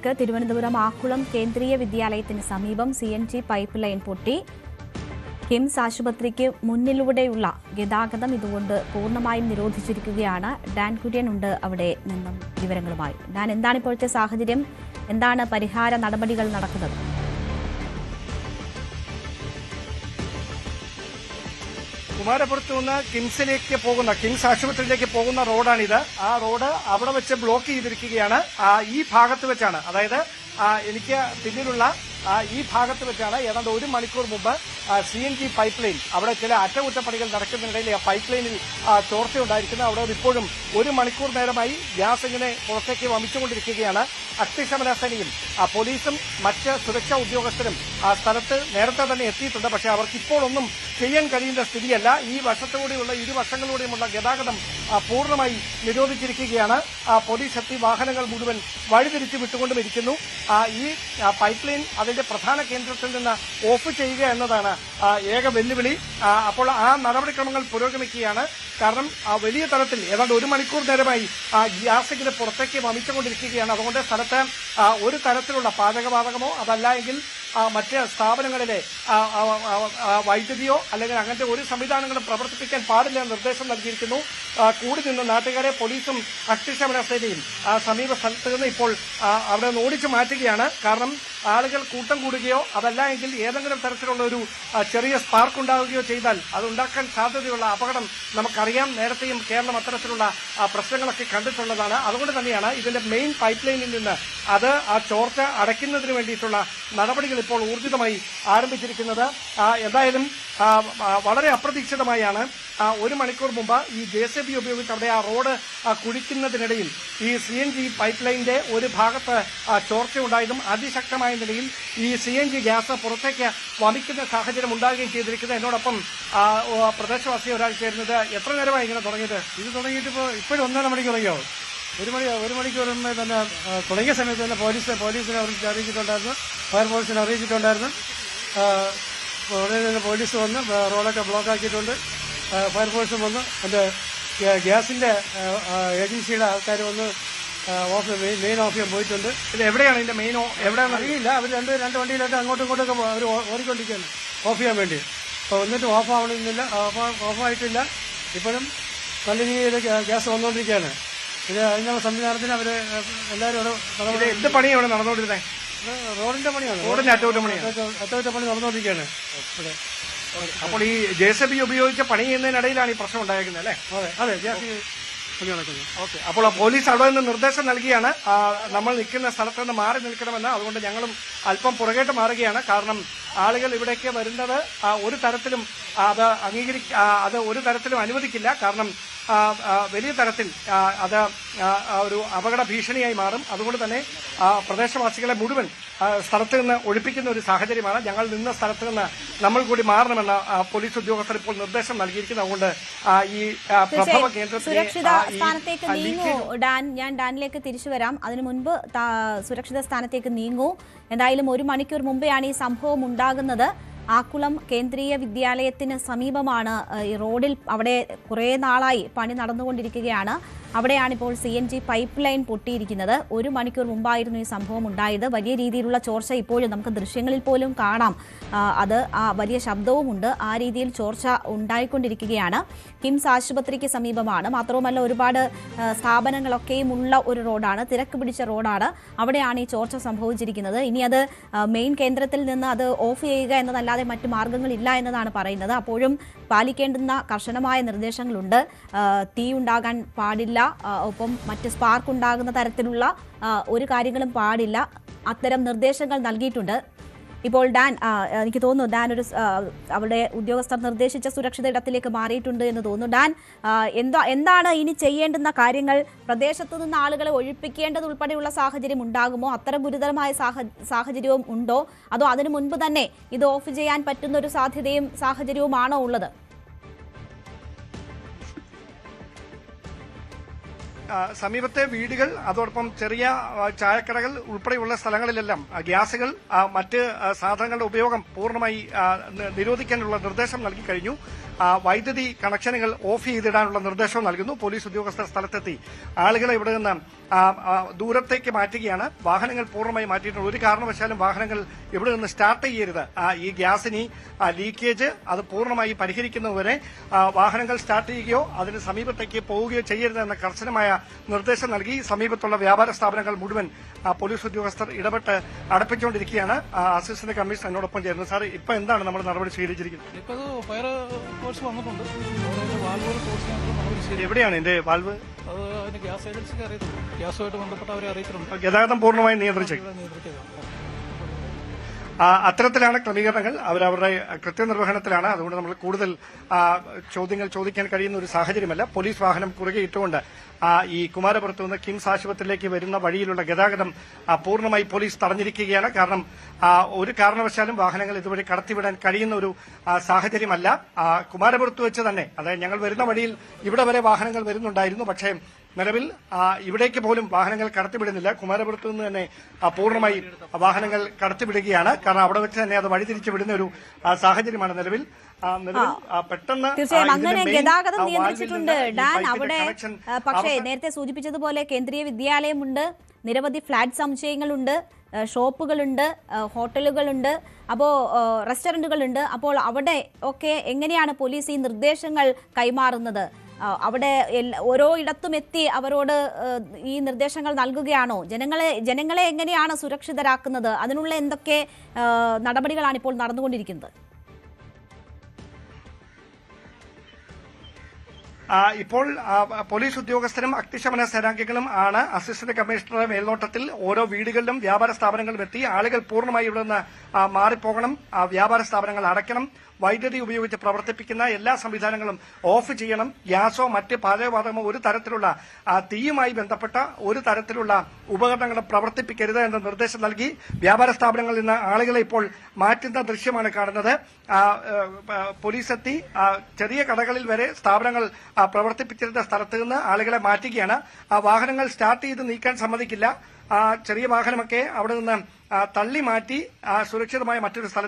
വാർത്തയിലേക്ക്. തിരുവനന്തപുരം ആക്കുളം കേന്ദ്രീയ വിദ്യാലയത്തിന് സമീപം CNG pipe line പൊട്ടി. കിംസ് ആശുപത്രിക്ക് മുന്നിലൂടെയുള്ള ഗതാഗതം ഇതുകൊണ്ട് പൂർണ്ണമായും നിരോധിച്ചിരിക്കുകയാണ്. ഡാൻ കുര്യൻ ഉണ്ട് അവിടെ നിന്നും വിവരങ്ങളുമായി. ഡാൻ, എന്താണ് ഇപ്പോഴത്തെ സാഹചര്യം? എന്താണ് പരിഹാര നടപടികൾ നടക്കുന്നത്? കുമാരപുരത്ത് നിന്ന് കിംസ് ആശുപത്രിയിലേക്ക് പോകുന്ന റോഡാണിത്. ആ റോഡ് അവിടെ വെച്ച് ബ്ലോക്ക് ചെയ്തിരിക്കുകയാണ്. ഈ ഭാഗത്ത് വെച്ചാണ്, അതായത് എനിക്ക് പിന്നിലുള്ള ഈ ഭാഗത്ത് വെച്ചാണ് ഏതാണ്ട് 1 മണിക്കൂർ മുമ്പ് CNG പൈപ്പ് ലൈൻ, അവിടെ ചില അറ്റകുറ്റപ്പണികൾ നടക്കുന്നതിനിടയിൽ ആ പൈപ്പ് ലൈനിൽ ചോർച്ചയുണ്ടായിരിക്കുന്നത്. അവിടെ ഇപ്പോഴും 1 മണിക്കൂർ നേരമായി ഗ്യാസ് ഇങ്ങനെ പുറത്തേക്ക് വമിച്ചുകൊണ്ടിരിക്കുകയാണ്. അഗ്നിശമന സേനയും പോലീസും മറ്റ് സുരക്ഷാ ഉദ്യോഗസ്ഥരും സ്ഥലത്ത് നേരത്തെ തന്നെ എത്തിയിട്ടുണ്ട്. പക്ഷേ അവർക്ക് ഇപ്പോൾ ഒന്നും ചെയ്യാൻ കഴിയുന്ന സ്ഥിതിയല്ല. ഈ വശത്തുകൂടിയുള്ള ഇരുവശങ്ങളിലൂടെയുമുള്ള ഗതാഗതം പൂർണ്ണമായി നിരോധിച്ചിരിക്കുകയാണ്. പോലീസ് എത്തി വാഹനങ്ങൾ മുഴുവൻ വഴിതിരിച്ചു വിട്ടുകൊണ്ടും ഇരിക്കുന്നു. ഈ പൈപ്പ് ലൈൻ അതിന്റെ പ്രധാന കേന്ദ്രത്തിൽ നിന്ന് ഓഫ് ചെയ്യുക എന്നതാണ് ഏക വെല്ലുവിളി. അപ്പോൾ ആ നടപടിക്രമങ്ങൾ പുരോഗമിക്കുകയാണ്. കാരണം വലിയ തലത്തിൽ ഏതാണ്ട് 1 മണിക്കൂർ നേരമായി ഗ്യാസ് ഇങ്ങനെ പുറത്തേക്ക് വമിച്ചുകൊണ്ടിരിക്കുകയാണ്. അതുകൊണ്ട് സ്ഥലത്ത് ഒരു തരത്തിലുള്ള പാചകവാതകമോ അതല്ല എങ്കിൽ മറ്റ് സ്ഥാപനങ്ങളിലെ വൈദ്യുതിയോ അല്ലെങ്കിൽ അങ്ങനത്തെ ഒരു സംവിധാനങ്ങളും പ്രവർത്തിപ്പിക്കാൻ പാടില്ല എന്ന നിർദ്ദേശം നൽകിയിരിക്കുന്നു. കൂടി നിന്ന് നാട്ടുകാരെ പോലീസും അഗ്നിശമന സേനയും സമീപ സ്ഥലത്ത് നിന്ന് ഇപ്പോൾ അവിടെ നിന്ന് ഓടിച്ചു മാറ്റുകയാണ്. കാരണം ആളുകൾ കൂട്ടം കൂടുകയോ അതല്ല എങ്കിൽ ഏതെങ്കിലും തരത്തിലുള്ള ഒരു ചെറിയ സ്പാർക്ക് ഉണ്ടാവുകയോ ചെയ്താൽ അതുണ്ടാക്കാൻ സാധ്യതയുള്ള അപകടം നമുക്കറിയാം. നേരത്തെയും കേരളം അത്തരത്തിലുള്ള പ്രശ്നങ്ങളൊക്കെ കണ്ടിട്ടുള്ളതാണ്. അതുകൊണ്ട് തന്നെയാണ് ഇതിന്റെ മെയിൻ പൈപ്പ് ലൈനിൽ നിന്ന് അത് ആ ചോർച്ച അടയ്ക്കുന്നതിന് വേണ്ടിയിട്ടുള്ള നടപടികൾ ഇപ്പോൾ ഊർജിതമായി ആരംഭിച്ചിരിക്കുന്നത്. എന്തായാലും വളരെ അപ്രതീക്ഷിതമായാണ് 1 മണിക്കൂർ മുമ്പ് ഈ JCB ഉപയോഗിച്ച് അവിടെ ആ റോഡ് കുഴിക്കുന്നതിനിടയിൽ ഈ CNG പൈപ്പ് ലൈനിന്റെ ഒരു ഭാഗത്ത് ചോർച്ചയുണ്ടായതും അതിശക്തമായ നിലയിൽ ഈ CNG ഗ്യാസ് പുറത്തേക്ക് വമിക്കുന്ന സാഹചര്യം ഉണ്ടാകുകയും ചെയ്തിരിക്കുന്നത്. എന്നോടൊപ്പം പ്രദേശവാസി ഒരാൾ ചേരുന്നത്. എത്ര നേരമായി ഇങ്ങനെ തുടങ്ങിയത്? ഇത് തുടങ്ങിയിട്ട് ഇപ്പോഴും 1.5 മണിക്ക് തുടങ്ങിയോ? 1 മണിക്കൂർ മുമ്പേ തന്നെ തുടങ്ങിയ സമയത്ത് തന്നെ പോലീസിനെ അറിയിച്ചിട്ടുണ്ടായിരുന്നു, ഫയർഫോഴ്സിനെ അറിയിച്ചിട്ടുണ്ടായിരുന്നു. ഉടനെ തന്നെ പോലീസ് വന്ന് റോഡൊക്കെ ബ്ലോക്ക് ആക്കിയിട്ടുണ്ട്. ഫയർഫോഴ്സും വന്ന് എൻ്റെ ഗ്യാസിൻ്റെ ഏജൻസിയുടെ ആൾക്കാർ വന്ന് മെയിൻ ഓഫ് ചെയ്യാൻ പോയിട്ടുണ്ട്. ഇത് എവിടെയാണ് ഇതിന്റെ മെയിൻ? എവിടെയാണ് അറിയില്ല. അവർ രണ്ട് വണ്ടിയിലായിട്ട് അങ്ങോട്ടും ഇങ്ങോട്ടൊക്കെ അവർ ഓടിക്കൊണ്ടിരിക്കുകയാണ് ഓഫ് ചെയ്യാൻ വേണ്ടി. അപ്പോൾ എന്നിട്ട് ഓഫ് ആവണമെന്നില്ല, ഓഫായിട്ടില്ല. ഇപ്പോഴും നല്ല രീതിയിൽ ഗ്യാസ് വന്നുകൊണ്ടിരിക്കുകയാണ്. ഇത് അതിനുള്ള സംവിധാനത്തിന് അവർ എല്ലാവരും എന്ത് പണിയാണ് നടന്നുകൊണ്ടിരുന്നത്? റോഡിന്റെ പണിയാണ്, റോഡിന്റെ അറ്റകുറ്റപ്പണി നടന്നുകൊണ്ടിരിക്കുകയാണ് ഇവിടെ. അപ്പോൾ ഈ JCB ഉപയോഗിച്ച് പണി ചെയ്യുന്നതിനിടയിലാണ് ഈ പ്രശ്നം ഉണ്ടായിരിക്കുന്നത് അല്ലേ? അതെ, ഗ്യാസ് പണി നടക്കുന്നത്. ഓക്കെ. അപ്പോൾ പോലീസ് അവിടെ നിന്ന് നിർദ്ദേശം നൽകിയാണ് നമ്മൾ നിൽക്കുന്ന സ്ഥലത്ത് നിന്ന് മാറി നിൽക്കണമെന്ന്. അതുകൊണ്ട് ഞങ്ങളും അല്പം പുറകോട്ട് മാറുകയാണ്. കാരണം ആളുകൾ ഇവിടേക്ക് വരുന്നത് ഒരു തരത്തിലും അത് ഒരു തരത്തിലും അനുവദിക്കില്ല. കാരണം വലിയ തരത്തിൽ അത് ഒരു അപകട ഭീഷണിയായി മാറും. അതുകൊണ്ട് തന്നെ പ്രദേശവാസികളെ മുഴുവൻ സ്ഥലത്ത് നിന്ന് ഒഴിപ്പിക്കുന്ന ഒരു സാഹചര്യമാണ്. ഞങ്ങൾ നിന്ന സ്ഥലത്ത് നിന്ന് നമ്മൾ കൂടി മാറണമെന്ന് പോലീസ് ഉദ്യോഗസ്ഥർ ഇപ്പോൾ നിർദ്ദേശം നൽകിയിരിക്കുന്നു. അതുകൊണ്ട് ഈ പ്രഭവ സുരക്ഷിത സ്ഥാനത്തേക്ക് നീങ്ങൂ ഡാൻ. ഞാൻ ഡാനിലേക്ക് തിരിച്ചു വരാം. അതിനു മുൻപ് സുരക്ഷിത സ്ഥാനത്തേക്ക് നീങ്ങൂ. എന്തായാലും 1 മണിക്കൂർ മുമ്പെയാണ് ഈ സംഭവം ഉണ്ടാകുന്നത്. ആക്കുളം കേന്ദ്രീയ വിദ്യാലയത്തിന് സമീപമാണ് ഈ റോഡിൽ. അവിടെ കുറേ നാളായി പണി നടന്നുകൊണ്ടിരിക്കുകയാണ്. അവിടെയാണിപ്പോൾ CNG പൈപ്പ് ലൈൻ പൊട്ടിയിരിക്കുന്നത്. 1 മണിക്കൂർ മുമ്പായിരുന്നു ഈ സംഭവം ഉണ്ടായത്. വലിയ രീതിയിലുള്ള ചോർച്ച ഇപ്പോഴും നമുക്ക് ദൃശ്യങ്ങളിൽ പോലും കാണാം. അത് വലിയ ശബ്ദവുമുണ്ട്. ആ രീതിയിൽ ചോർച്ച ഉണ്ടായിക്കൊണ്ടിരിക്കുകയാണ്. കിംസ് ആശുപത്രിക്ക് സമീപമാണ്. മാത്രവുമല്ല ഒരുപാട് സ്ഥാപനങ്ങളൊക്കെയും ഉള്ള ഒരു റോഡാണ്, തിരക്ക് പിടിച്ച റോഡാണ്. അവിടെയാണ് ഈ ചോർച്ച സംഭവിച്ചിരിക്കുന്നത്. ഇനി അത് മെയിൻ കേന്ദ്രത്തിൽ നിന്ന് അത് ഓഫ് ചെയ്യുക എന്നതല്ലാതെ മറ്റു മാർഗങ്ങളില്ല എന്നതാണ് പറയുന്നത്. അപ്പോഴും പാലിക്കേണ്ടുന്ന കർശനമായ നിർദ്ദേശങ്ങളുണ്ട്. തീ ഉണ്ടാകാൻ പാടില്ല, ഒപ്പം മറ്റ് സ്പാർക്ക് ഉണ്ടാകുന്ന തരത്തിലുള്ള ഒരു കാര്യങ്ങളും പാടില്ല. അത്തരം നിർദ്ദേശങ്ങൾ നൽകിയിട്ടുണ്ട്. ഇപ്പോൾ ഡാൻ, എനിക്ക് തോന്നുന്നു ഡാൻ അവിടെ ഉദ്യോഗസ്ഥർ നിർദ്ദേശിച്ച സുരക്ഷിത ഇടത്തിലേക്ക് മാറിയിട്ടുണ്ട് എന്ന് തോന്നുന്നു. ഡാൻ, എന്താണ് ഇനി ചെയ്യേണ്ടുന്ന കാര്യങ്ങൾ? പ്രദേശത്തു നിന്ന് ആളുകളെ ഒഴിപ്പിക്കേണ്ടത് ഉൾപ്പെടെയുള്ള സാഹചര്യം ഉണ്ടാകുമോ? അത്തരം ഗുരുതരമായ സാഹചര്യവും ഉണ്ടോ? അതോ അതിനു മുൻപ് തന്നെ ഇത് ഓഫ് ചെയ്യാൻ പറ്റുന്ന ഒരു സാഹചര്യവുമാണോ ഉള്ളത്? സമീപത്തെ വീടുകൾ, അതോടൊപ്പം ചെറിയ ചായക്കടകൾ ഉൾപ്പെടെയുള്ള സ്ഥലങ്ങളിലെല്ലാം ഗ്യാസുകൾ, മറ്റ് സാധനങ്ങളുടെ ഉപയോഗം പൂർണ്ണമായി നിരോധിക്കാനുള്ള നിർദ്ദേശം നൽകി കഴിഞ്ഞു. വൈദ്യുതി കണക്ഷനുകൾ ഓഫ് ചെയ്തിടാനുള്ള നിർദ്ദേശവും നൽകുന്നു. പോലീസ് ഉദ്യോഗസ്ഥർ സ്ഥലത്തെത്തി ആളുകളെ ഇവിടെ നിന്ന് ദൂരത്തേക്ക് മാറ്റുകയാണ്. വാഹനങ്ങൾ പൂർണ്ണമായി മാറ്റിയിട്ടുണ്ട്. ഒരു കാരണവശാലും വാഹനങ്ങൾ ഇവിടെ നിന്ന് സ്റ്റാർട്ട് ചെയ്യരുത്. ഈ ഗ്യാസിന് ലീക്കേജ് അത് പൂർണ്ണമായി പരിഹരിക്കുന്നതുവരെ വാഹനങ്ങൾ സ്റ്റാർട്ട് ചെയ്യുകയോ അതിന് സമീപത്തേക്ക് പോവുകയോ ചെയ്യരുത് എന്ന കർശനമായ നിർദ്ദേശം നൽകി സമീപത്തുള്ള വ്യാപാര സ്ഥാപനങ്ങൾ മുഴുവൻ പോലീസ് ഉദ്യോഗസ്ഥർ ഇടപെട്ട് അടപ്പിച്ചുകൊണ്ടിരിക്കുകയാണ്. അസിസ്റ്റന്റ് കമ്മീഷണർ എന്നോടൊപ്പം ചേരുന്നു. സാർ, ഇപ്പൊ എന്താണ് നമ്മൾ നടപടി സ്വീകരിച്ചിരിക്കുന്നത്? ഇപ്പോൾ ഫയർ ഫോഴ്സ് വന്നിട്ടുണ്ട്. വാൽവ് ഫോഴ്സ് എവിടെയാണ് എന്റെ വാൽവ്? അത് അതിന് ഗ്യാസ് ഏജൻസിക്ക് അറിയത്തുള്ളൂ. ഗ്യാസുമായിട്ട് ബന്ധപ്പെട്ട് അവരെ അറിയിച്ചിട്ടുണ്ട്. ഗതാഗതം പൂർണ്ണമായി നിയന്ത്രിച്ചു. അത്തരത്തിലാണ് ക്രമീകരണങ്ങൾ. അവരവരുടെ കൃത്യനിർവഹണത്തിലാണ്. അതുകൊണ്ട് നമ്മൾ കൂടുതൽ ചോദ്യങ്ങൾ ചോദിക്കാൻ കഴിയുന്ന ഒരു സാഹചര്യമല്ല. പോലീസ് വാഹനം കുറുകെ ഇട്ടുകൊണ്ട് ഈ കുമാരപുരത്ത് നിന്ന് കിംസ് ആശുപത്രിയിലേക്ക് വരുന്ന വഴിയിലുള്ള ഗതാഗതം പൂർണ്ണമായി പോലീസ് തടഞ്ഞിരിക്കുകയാണ്. കാരണം ഒരു കാരണവശാലും വാഹനങ്ങൾ ഇതുവഴി കടത്തിവിടാൻ കഴിയുന്ന ഒരു സാഹചര്യമല്ല. കുമാരപുരത്ത് വെച്ച് തന്നെ, അതായത് ഞങ്ങൾ വരുന്ന വഴിയിൽ ഇവിടെ വരെ വാഹനങ്ങൾ വരുന്നുണ്ടായിരുന്നു. പക്ഷേ നിലവിൽ ഇവിടേക്ക് പോലും വാഹനങ്ങൾ കടത്തിവിടുന്നില്ല. കുമാരപുരത്ത് നിന്ന് തന്നെ പൂർണ്ണമായി വാഹനങ്ങൾ കടത്തിവിടുകയാണ്. കാരണം അവിടെ വെച്ച് തന്നെ അത് വഴിതിരിച്ചു വിടുന്ന ഒരു സാഹചര്യമാണ് നിലവിൽ. പെട്ടെന്ന് തീർച്ചയായും അങ്ങനെ ഗതാഗതം നിയന്ത്രിച്ചിട്ടുണ്ട് ഡാൻ അവിടെ. പക്ഷേ നേരത്തെ സൂചിപ്പിച്ചതുപോലെ കേന്ദ്രീയ വിദ്യാലയമുണ്ട്, നിരവധി ഫ്ളാറ്റ് സമുച്ചയങ്ങളുണ്ട്, ഷോപ്പുകളുണ്ട്, ഹോട്ടലുകളുണ്ട്, അപ്പോൾ റെസ്റ്റോറന്റുകളുണ്ട്. അപ്പോൾ അവിടെ ഒക്കെ എങ്ങനെയാണ് പോലീസ് ഈ നിർദ്ദേശങ്ങൾ കൈമാറുന്നത്? അവിടെ ഓരോ ഇടത്തും എത്തി അവരോട് ഈ നിർദ്ദേശങ്ങൾ നൽകുകയാണോ? ജനങ്ങളെ എങ്ങനെയാണ് സുരക്ഷിതരാക്കുന്നത്? അതിനുള്ള എന്തൊക്കെ നടപടികളാണ് ഇപ്പോൾ നടന്നുകൊണ്ടിരിക്കുന്നത്? ഇപ്പോൾ പോലീസ് ഉദ്യോഗസ്ഥരും അഗ്നിശമന സേനാംഗങ്ങളും ആണ് അസിസ്റ്റന്റ് കമ്മീഷണറുടെ മേൽനോട്ടത്തിൽ ഓരോ വീടുകളിലും വ്യാപാര സ്ഥാപനങ്ങളിലും എത്തി ആളുകൾ പൂർണ്ണമായി ഇവിടെ നിന്ന് മാറിപ്പോകണം, വ്യാപാര സ്ഥാപനങ്ങൾ അടയ്ക്കണം, വൈദ്യുതി ഉപയോഗിച്ച് പ്രവർത്തിപ്പിക്കുന്ന എല്ലാ സംവിധാനങ്ങളും ഓഫ് ചെയ്യണം, ഗ്യാസോ മറ്റ് പാചകവാതകമോ ഒരു തരത്തിലുള്ള തീയുമായി ബന്ധപ്പെട്ട ഒരു തരത്തിലുള്ള ഉപകരണങ്ങളും പ്രവർത്തിപ്പിക്കരുത് എന്ന നിർദ്ദേശം നൽകി വ്യാപാര സ്ഥാപനങ്ങളിൽ നിന്ന് ആളുകളെ ഇപ്പോൾ മാറ്റുന്ന ദൃശ്യമാണ് കാണുന്നത്. പോലീസ് എത്തി ചെറിയ കടകളിൽ വരെ സ്ഥാപനങ്ങൾ പ്രവർത്തിപ്പിച്ചിരുന്ന സ്ഥലത്ത് നിന്ന് ആളുകളെ മാറ്റുകയാണ്. വാഹനങ്ങൾ സ്റ്റാർട്ട് ചെയ്ത് നീക്കാൻ സമ്മതിക്കില്ല. ചെറിയ വാഹനമൊക്കെ അവിടെ നിന്ന് തള്ളി മാറ്റി സുരക്ഷിതമായ മറ്റൊരു സ്ഥലത്ത്